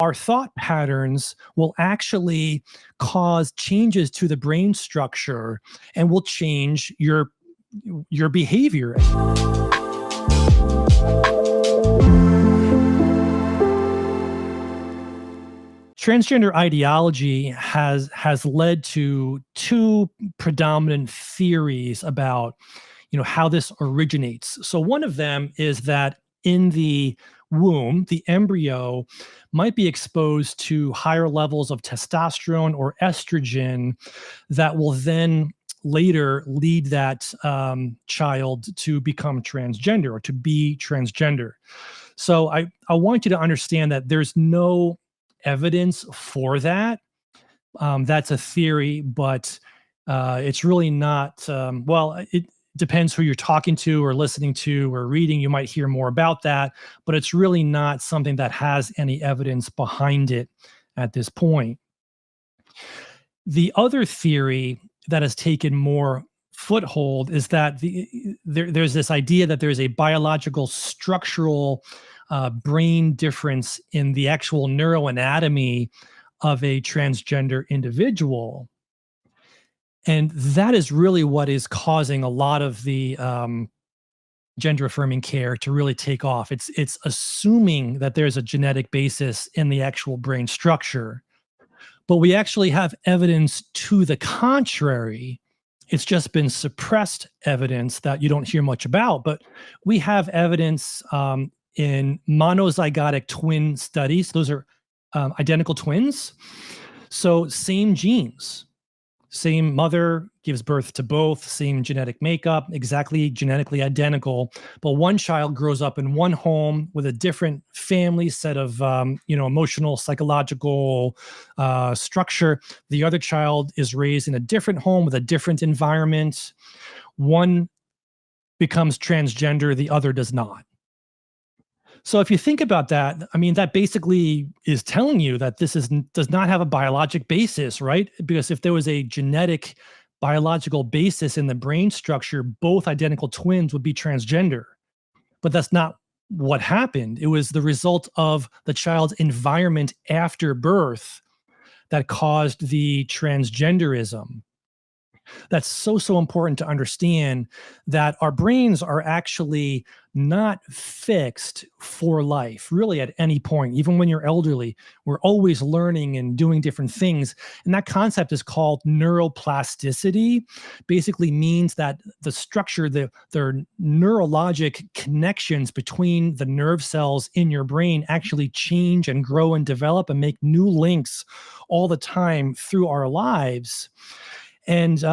Our thought patterns will actually cause changes to the brain structure and will change your behavior. Transgender ideology has led to two predominant theories about how this originates. So one of them is that in the womb, the embryo might be exposed to higher levels of testosterone or estrogen that will then later lead that child to become transgender or to be transgender. So I want you to understand that there's no evidence for that. That's a theory, but it's really not. It depends who you're talking to or listening to or reading. You might hear more about that, but it's really not something that has any evidence behind it at this point. The other theory that has taken more foothold is that there's this idea that there's a biological structural brain difference in the actual neuroanatomy of a transgender individual. And that is really what is causing a lot of the gender affirming care to really take off. It's assuming that there's a genetic basis in the actual brain structure, but we actually have evidence to the contrary. It's just been suppressed evidence that you don't hear much about, but we have evidence in monozygotic twin studies. Those are identical twins. So same genes, same mother gives birth to both, same genetic makeup, exactly genetically identical. But one child grows up in one home with a different family set of, emotional, psychological structure. The other child is raised in a different home with a different environment. One becomes transgender, the other does not. So if you think about that, I mean, that basically is telling you that does not have a biologic basis, right? Because if there was a genetic biological basis in the brain structure, both identical twins would be transgender. But that's not what happened. It was the result of the child's environment after birth that caused the transgenderism. That's so important to understand that our brains are actually not fixed for life, really, at any point. Even when you're elderly, we're always learning and doing different things. And that concept is called neuroplasticity. Basically means that the structure, the neurologic connections between the nerve cells in your brain actually change and grow and develop and make new links all the time through our lives. And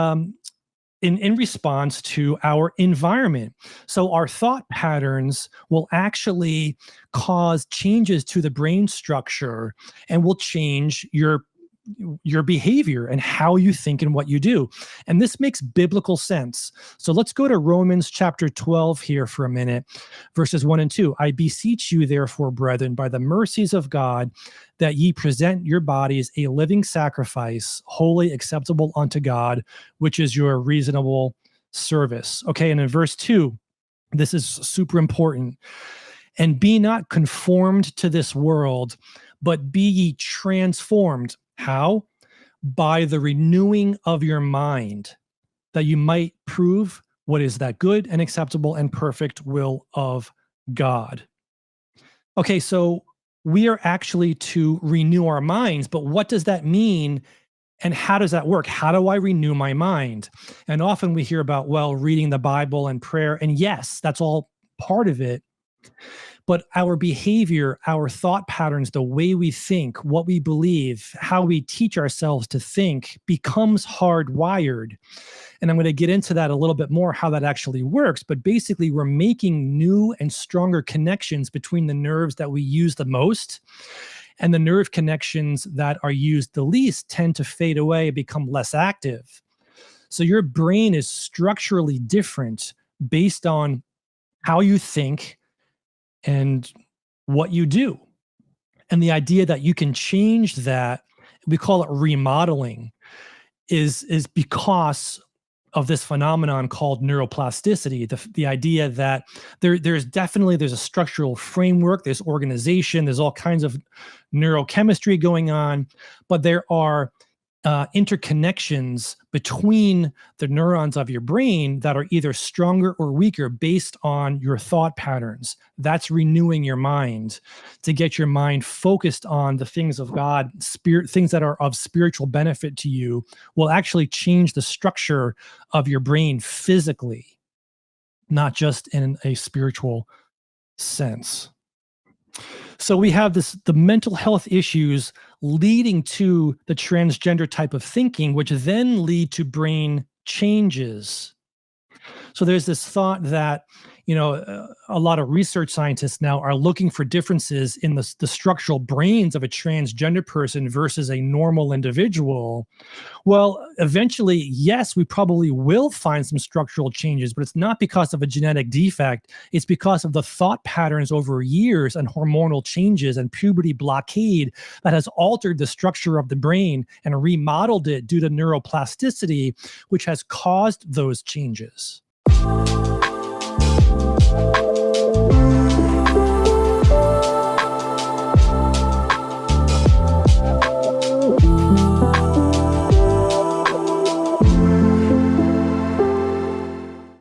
in response to our environment. So our thought patterns will actually cause changes to the brain structure and will change your behavior and how you think and what you do. And this makes biblical sense. So let's go to Romans chapter 12 here for a minute, verses 1 and 2. I beseech you, therefore, brethren, by the mercies of God, that ye present your bodies a living sacrifice, wholly acceptable unto God, which is your reasonable service. Okay, and in verse 2, this is super important. And be not conformed to this world, but be ye transformed. How? By the renewing of your mind, that you might prove what is that good and acceptable and perfect will of God. Okay, so we are actually to renew our minds, but what does that mean? And how does that work? How do I renew my mind? And often we hear about, reading the Bible and prayer. And yes, that's all part of it. But our behavior, our thought patterns, the way we think, what we believe, how we teach ourselves to think becomes hardwired. And I'm going to get into that a little bit more, how that actually works. But basically, we're making new and stronger connections between the nerves that we use the most. And the nerve connections that are used the least tend to fade away and become less active. So your brain is structurally different based on how you think and what you do. And the idea that you can change that, we call it remodeling, is because of this phenomenon called neuroplasticity, the idea that there's a structural framework, there's organization, there's all kinds of neurochemistry going on, but there are interconnections between the neurons of your brain that are either stronger or weaker based on your thought patterns. That's renewing your mind to get your mind focused on the things of God, spirit, things that are of spiritual benefit to you will actually change the structure of your brain physically, not just in a spiritual sense. So we have the mental health issues leading to the transgender type of thinking, which then lead to brain changes. So there's this thought that, a lot of research scientists now are looking for differences in the structural brains of a transgender person versus a normal individual. Well, eventually, yes, we probably will find some structural changes, but it's not because of a genetic defect. It's because of the thought patterns over years and hormonal changes and puberty blockade that has altered the structure of the brain and remodeled it due to neuroplasticity, which has caused those changes.